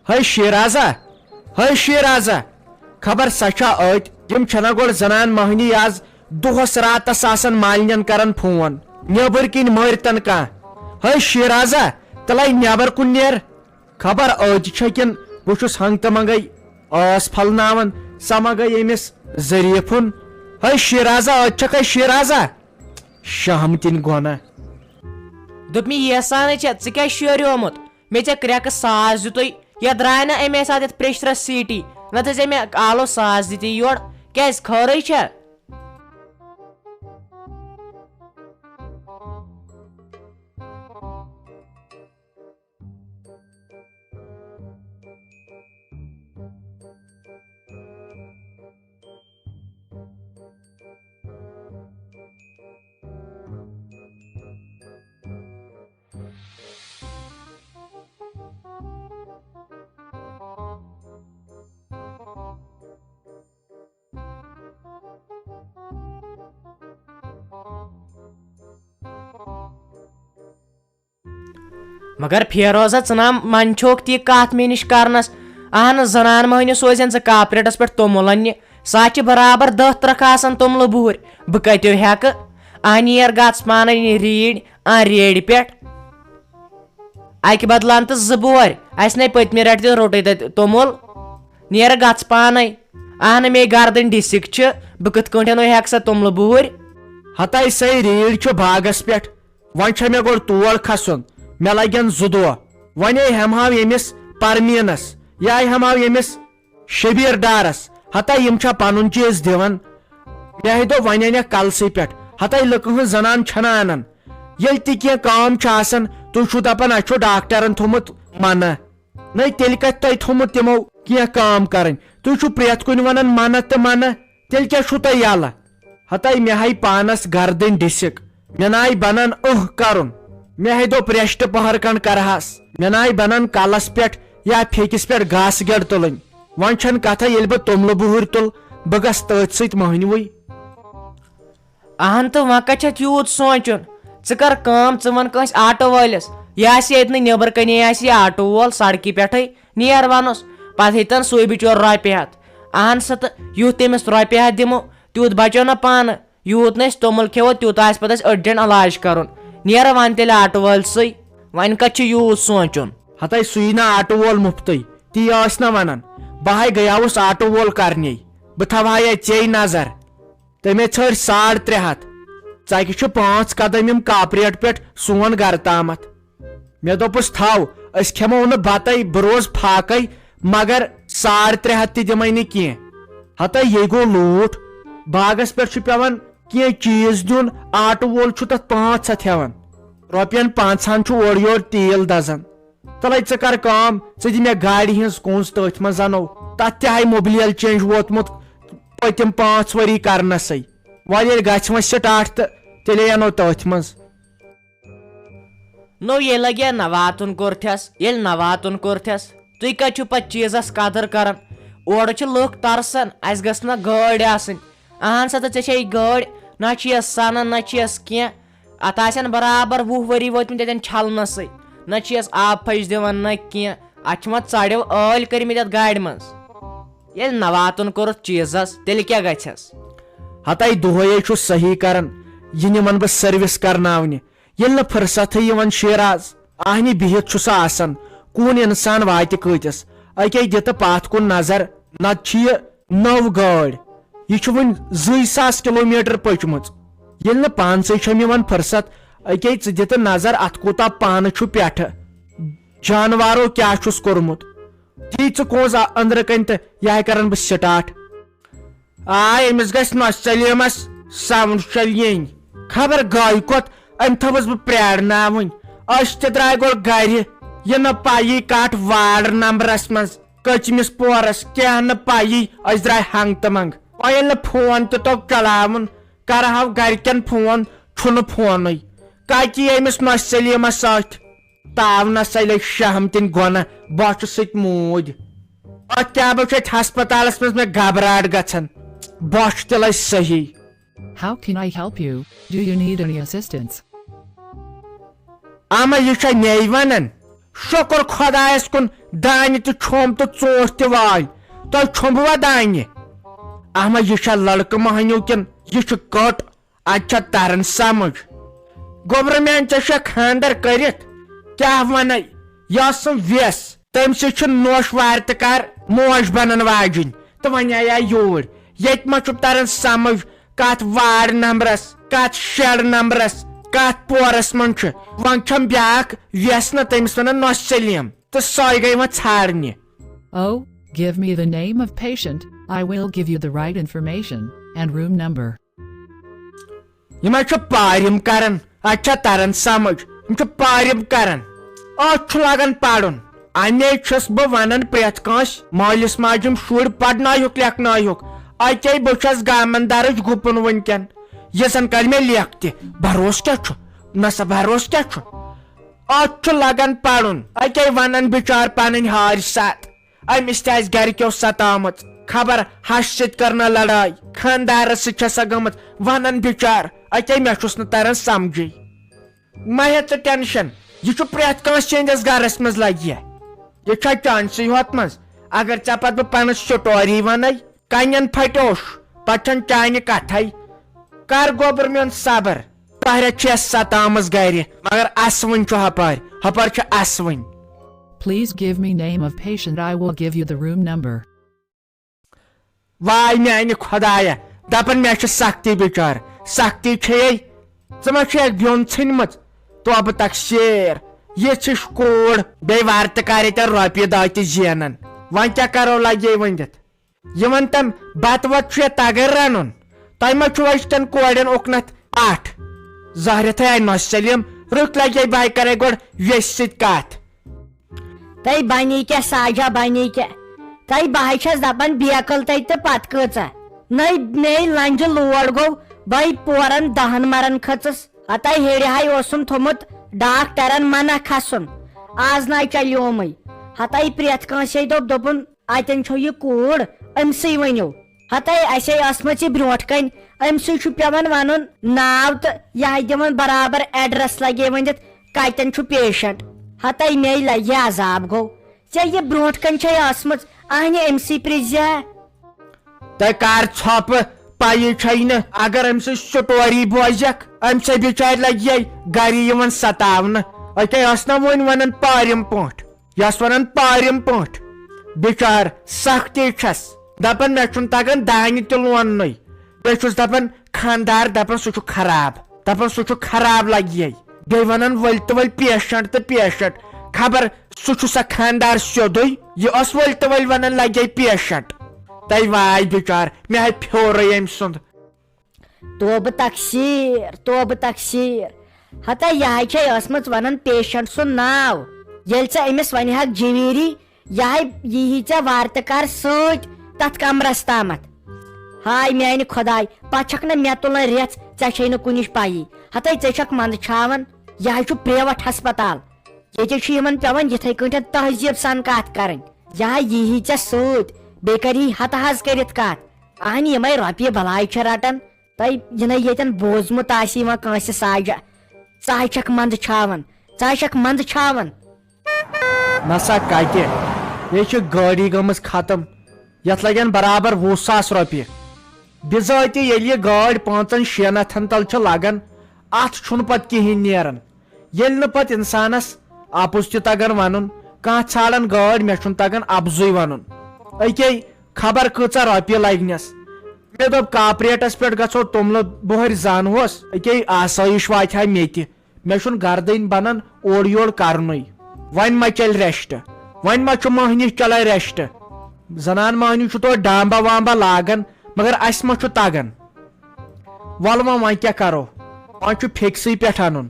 ہے شیرازا خبر سچا یم چھنا گوڑ زنان مہنی آز دہس راتس آسان مالین کران فون نیبر کن مرتن کان ہے شیرازا تلائی نیبر کن نیر خبر چھکن بہس ہنگ تو منگے آس پھلناون سا مگے امس ظریفن ہے شیرازا چھکے شیرازا شہمتن گونا دپ می یسان ژٕ شیریومت مے ژے کریکہ ساز دتُے یا درائے نا امے سات پریشرس سیٹی نت امے آلو ساز دتی یور کیاز خٲرٕے چھا مگر پھیروزا ژٕ من چھوک تی کت مے نش کرنس اہن زنان مہنی سوزن ژٕ کاپریٹس پہ تومل انہ سا چھ برابر 10 ترک آسان توملہ بوہر بہ کتو ہیکہ انیر گژھ پانے ریڑ ریڑ پہ اکہ بدلان تو 2 بور اس نے پتمہ رٹ تہ روٹے تت تومل نیر گژھ پانے اہن مے گردن ڈسک چھ بہ کت کٹھن ہیک سا توملہ بوہر ہتائی سی ریڑ چھ باغس پہ ون چھ مے گوڑ تور کھسن مے لگن 2 دۄہ ونے ہمہو یمس پرمینس یا ہمہو یمس شبیر ڈارس ہتا یم چھا پنن چیز دِوان مے دو ون انیک کلسے پہ ہتا لکہ ہن زنان چھنا انان یل تہ کی کام چھ آسان تُہۍ چھو دپان اچھو ڈاکٹرن تھومت منع نئی تیل کت تۄہہِ تھومت تمو کی کام کرن تُہۍ چھو پرٛٮ۪تھ کُنہِ ونان منع تہ منع تیل کیا چھو تۄہہِ یلہ ہتا مے ہاے پانس گردن ڈسک مے ناے بنان کرن مے دوٚپ ریشٹ پہر کھنڈ کرہس مے ناے بنان کلس پہ یا پھیکس پہ گاسہٕ گڑ تُلٕنۍ ون چھن کتھا ییٚلہِ بہٕ توملہٕ بوہر تُل بہٕ گژھٕ تٔتھۍ سۭتۍ مہنوٕے اہن تو وقت چھت یوت سونچن ژٕ کر کٲم ژٕ ون کٲنٛسہِ آٹو وٲلِس یہِ آسہِ ییٚتنٕے نیبر کنے آسہِ یہِ آٹو وول سڑکہِ پٮ۪ٹھٕے نیر ونُس پتہٕ ہیٚتن سُے بچور رۄپیہِ ہتھ اہن سا تہٕ یُتھ تٔمِس رۄپیہِ ہتھ دِمو تیوٗت بچو نہ پانہٕ یوٗت نہٕ أسۍ تومل کھیوو تیوٗت آسہِ پتہٕ اسہِ أڈجن علاج کرُن نیر ون تیٚلہِ آٹو وٲلسٕے وۄنۍ کتہِ چھُ یوٗت سونچُن ہتائی سُے نا آٹو وول مفتی تی ٲسۍ نا ونان بہٕ ہاے گیاوُس آٹو وول کرنے بہٕ تھاوہاے ژے نظر تمے ژھٲر 350 ژکہِ چھُ 5 قدم یم کاپریٹ پہ سون گرٕ تامتھ مے دوٚپُس تھاو أسۍ کھٮ۪مو نہٕ بتے بہٕ روز پھاکے مگر 350 تہِ دِمے نہٕ کینٛہہ ہتائی یہ گوٚو لوٗٹھ باغس پہ چھُ پیوان کینٛہہ چیٖز دیُن آٹو وول چھُ تتھ 500 ہیوان رۄپین 500 چھُ اورٕ یور تیل دزان تلے ژٕ کر کٲم ژٕ دِ مے گاڑِ ہٕنٛز کونٛز تٔتھۍ منٛز انو تتھ تہِ ہاے موبلیل چینج ووتمُت پٔتِم 5 ؤری کرنسے وۄنۍ ییٚلہِ گژھِ وۄنۍ سٹاٹ تہٕ تیٚلے انو تٔتھۍ منٛز نو یہ لگیا نہ واتن کورتھس ییٚلہِ نہ واتن کورتھس تُہۍ کتہِ چھِو پتہٕ چیٖزس قدر کران اورٕ چھِ لُکھ ترسان اسہِ گٔژھ نہ گٲڑۍ آسٕنۍ اہن سا تہٕ ژےٚ چھے گٲڑۍ نہ چھِ یس سنان نہ چھِ یس کینٛہہ اتھ آسن برابر 20 ؤری وٲتمٕتۍ اتٮ۪ن چھلنسٕے نہ چھِ یس آب پھش دِوان نہ کینٛہہ اتھ چھِ وۄنۍ ژڑیو ٲلۍ کٔرمٕتۍ اتھ گاڑِ منٛز ییٚلہِ نہ واتُن کوٚرُتھ چیٖزس تیٚلہِ کیٛاہ گژھٮ۪س ہتائی دۄہے چھُ صحیح کران یہِ نِمن بہٕ سٔروِس کرناونہِ ییٚلہِ نہٕ فرصتھٕے یِوان شیراز آہنہِ بِہِتھ چھُ سُہ آسان کُن انسان واتہِ کۭتِس اکے دِتہٕ پتھ کُن نظر نتہٕ چھِ یہِ نٔو گٲڑۍ یہِ چھُ وُنہِ 2,000 کِلومیٖٹر پٔچمٕژ ییٚلہِ نہٕ پانسٕے چھم یِوان فرصت اکے ژٕ دِتہٕ نظر اتھ کوٗتاہ پانہٕ چھُ پٮ۪ٹھٕ جانوارو کیٛاہ چھُس کوٚرمُت تی ژٕ کونٛز أنٛدرٕ کَنۍ تہٕ یہِ کران بہٕ سٹاٹ أمِس گژھِ نۄش ژلیمس ساوُنٛڈ چلین خبر گاے کوٚت أمۍ تھٲوٕس بہٕ پرٛارناوٕنۍ أسۍ تہِ درٛاے گۄڈٕ گرِ یہِ نہٕ پایی کتھ وارڈ نمبرس منٛز کٔژمِس پورس کینٛہہ نہٕ پایی أسۍ درٛاے ہنگ تہٕ منٛگ وۄنۍ ییٚلہِ نہٕ فون تہِ توٚگ چلاوُن کرہو گرِکٮ۪ن فون چھُنہٕ فونٕے کتہِ أمِس نۄش سلیمس سۭتۍ تاو نہ سلے شہمتن گۄنہ بۄچھِ سۭتۍ موٗدۍ اتھ کیٛاہ چھُ اتہِ ہسپتالس منٛز مےٚ گھبراہٹ گژھان بۄچھِ تہِ لج صحیح How can I help you? Do you need any assistance? اما یہ چھا نئی ونان شکر خدایس کن دانہِ تہِ چھوٚمب تہٕ ژوٗنٛٹھۍ تہِ واے تۄہہِ چھوٚمبوا دانہِ احمد یہِ چھا لڑکہٕ مہنیو کِنہٕ یہِ چھُ کٔٹ اتہِ چھا تران سمجھ گوبرٕ میٛانہِ ژےٚ چھا خانٛدر کٔرِتھ کیاہ ونے یہِ ٲس سُہ ویس تٔمۍ سۭتۍ چھُ نوش وارِ تہٕ کر موج بنن واجِنۍ تہٕ وۄنۍ آیا یوٗرۍ ییٚتہِ ما چھُ تران سمجھ کتھ وارڈ نمبرس کتھ شیڈ نمبرس کتھ پورس منٛز چھُ وۄنۍ چھم بیاکھ ویس نہ تٔمِس ونان نۄش سلیٖم تہٕ سۄے گٔے وۄنۍ ژھانڈنہِ Oh, give me the name of patient. I will give you the right information and room number. یِم چھُ پارِم کران اتہِ چھا تران سمجھ یِم چھُ پارِم کران اتھ چھُ لگان پرُن امی چھُس بہٕ ونان پرٛٮ۪تھ کٲنٛسہِ مٲلِس ماجہِ یِم شُرۍ پرنٲیہُکھ لیکھنٲیہُکھ اتے بہٕ چھس گامندارٕچ گُپن وٕنکیٚن یہِ زن کر مےٚ لیکھ تہِ بروس کیاہ چھُ نسا بروس کیاہ چھُ اتھ چھُ لگان پرُن اتے ونان بِچار پنٕنۍ ہارِ ساتھ أمِس تہِ آسہِ گرِکیو ستٲمٕژ خبر ہش سۭتۍ کٔرنا لڑٲے خاندارس سۭتۍ چھسا گٔمٕژ ونان بِچار اتے مےٚ چھُس نہٕ تران سمجھے مہ ہیٚہ ژٕ ٹینشن یہِ چھُ پرٛٮ۪تھ کٲنٛسہِ چٲنِس گرس منٛز لگہِ یہِ چھا چانسٕے ہوت منٛز اگر ژےٚ پتہٕ بہٕ پنٕنۍ سٹوری ونَے کنٮ۪ن پھٹیوش پتہٕ چھنہٕ چانہِ کتھے کر گوبر میون صبر پہرٮ۪تھ چھِ اَسہِ ستٲمٕژ گرِ مگر اسوٕنۍ چھُ ہپٲرۍ چھُ اسوٕنۍ Please give me name of patient. I will give you the room number. واے میانہِ خۄدایا دپان مےٚ چھِ سختی بِچار سختی چھے ژٕ ما چھےٚ بیوٚن ژھٕنمٕژ توبہٕ تقسیٖر یِژھ ہِش کوٗر بیٚیہِ وارٕ تہٕ کرِ ژےٚ رۄپیہِ دہ تہِ زینان وۄنۍ کیاہ کرو لگے ؤنِتھ یِمن تِم بتہٕ وتہٕ چھُ تگان رنُن تۄہہِ ما چھُو أزۍکٮ۪ن کورٮ۪ن اُکنتھ اٹھ زہرتھے آیہِ نۄش سلیٖم رُت لگے بہٕ کرے گۄڈٕ ویسہِ سۭتۍ کتھ تۄہہِ بنے کیٛاہ ساجا بنے کیٛاہ تۄہہِ بہٕ چھس دپان بیکل تتہِ تہٕ پتہٕ کۭژاہ نٔے مے لنجہِ لوڑ گوٚو بے پورن 10 مرن کھٔژٕس ہتے ہیرِ ہاے اوسُم تھوٚمُت ڈاکٹرن منع کھسُن آز ناے چلیومٕے ہتے پرٛٮ۪تھ کٲنٛسے دوٚپُن اتٮ۪ن چھو یہِ کوٗر أمسٕے ؤنِو ہتے اسے ٲسمٕژ یہِ برونٛٹھ کنہِ أمسٕے چھُ پیوان ونُن ناو تہٕ یہِ دِوان برابر ایڈرس لگے ؤنِتھ کتٮ۪ن چھُ پیشنٹ ہتے مے لگہِ عذاب گوٚو ژےٚ یہِ برونٛٹھ کنہِ چھے ٲسمٕژ اہنہِ أمسٕے پرٛژھزِ تۄہہِ کر ژھۄپہٕ پایی چھے نہٕ اگر أمۍ سٕنٛز سٹوری بوزکھ أمۍ سٕے بِچارِ لگہِ گرِ یِوان ستاونہٕ اتے ٲس نا وۄنۍ ونان پارِم پٲٹھۍ یہِ ٲس ونان پارِم پٲٹھۍ بِچار سختی چھس دپان مےٚ چھُنہٕ تگان دانہِ تہِ لوننُے بیٚیہِ چھُس دپان خاندار دپان سُہ چھُ خراب دپان سُہ چھُ خراب لگہِ بیٚیہِ ونان ؤلۍ تہٕ ؤلۍ پیشنٹ تہٕ پیشنٹ خبر سُہ چھُ سا خاندار سیوٚدُے یہِ اوس ؤلۍ تہٕ ؤلۍ ونان لگے پیشنٹ تۄہہِ واے بِچار مےٚ ہاے پھیورٕے أمۍ سُنٛد توبہٕ تقسیٖر ہتے یہِ ہاے چھے ٲسمٕژ ونان پیشنٹ سُنٛد ناو ییٚلہِ ژےٚ أمِس ونہکھ جویری یہِ یی ژےٚ وارٕ تہٕ کر سۭتۍ تتھ کمرس تامتھ ہاے میانہِ خۄداے پتہٕ چھکھ نہٕ مےٚ تُلان رٮ۪ژ ژےٚ چھے نہٕ کُنِچ پایی ہتے ژےٚ چھکھ منٛدچھاوان یہِ ہاے چھُ پریوٹ ہسپتال ییٚتہِ چھُ یِمن پیوان یِتھے کٲٹھۍ تہذیٖب سان کتھ کرٕنۍ یہِ ہاے یی ژےٚ سۭتۍ بیٚیہِ کری ہتہٕ حظ کٔرِتھ کتھ اہنہِ یِمے رۄپیہِ بلاے چھِ رٹان تۄہہِ یِنَے ییٚتٮ۪ن بوٗزمُت آسہِ یِوان کٲنٛسہِ ساجا ژٕ ہاے چھکھ منٛدچھاوان نسا کتہِ یہِ چھِ گٲڑی گٔمٕژ ختم یتھ لگن برابر 20,000 رۄپیہِ بِذٲتی ییٚلہِ یہِ گٲڑۍ 500-6 تل چھِ لگان اتھ چھُنہٕ پتہٕ کِہینۍ نیران ییٚلہِ نہٕ پتہٕ انسانس اپُز تہِ تگان ونُن کانٛہہ ژھانڈان گٲڑۍ مےٚ چھُنہٕ تگان اپزُے ونُن أکے خبر کۭژاہ رۄپیہِ لگنس مےٚ دوٚپ کاپریٹس پٮ۪ٹھ گژھو توٚملہٕ بۄہرِ زانہوس أکے آسٲیِش واتہِ ہا مےٚ تہِ مےٚ چھُنہٕ گردٕنۍ بنان اورٕ یورٕ کرنُے وۄنۍ ما چلہِ ریسٹ وۄنۍ ما چھُ مٔہنِس چلان ریسٹ زنان مٔہنیو چھُ توتہِ ڈامبا وامبا لاگان مگر اسہِ ما چھُ تگان ولہٕ وۄنۍ کیاہ کرو وۄنۍ چھُ فِکسٕے پٮ۪ٹھ انُن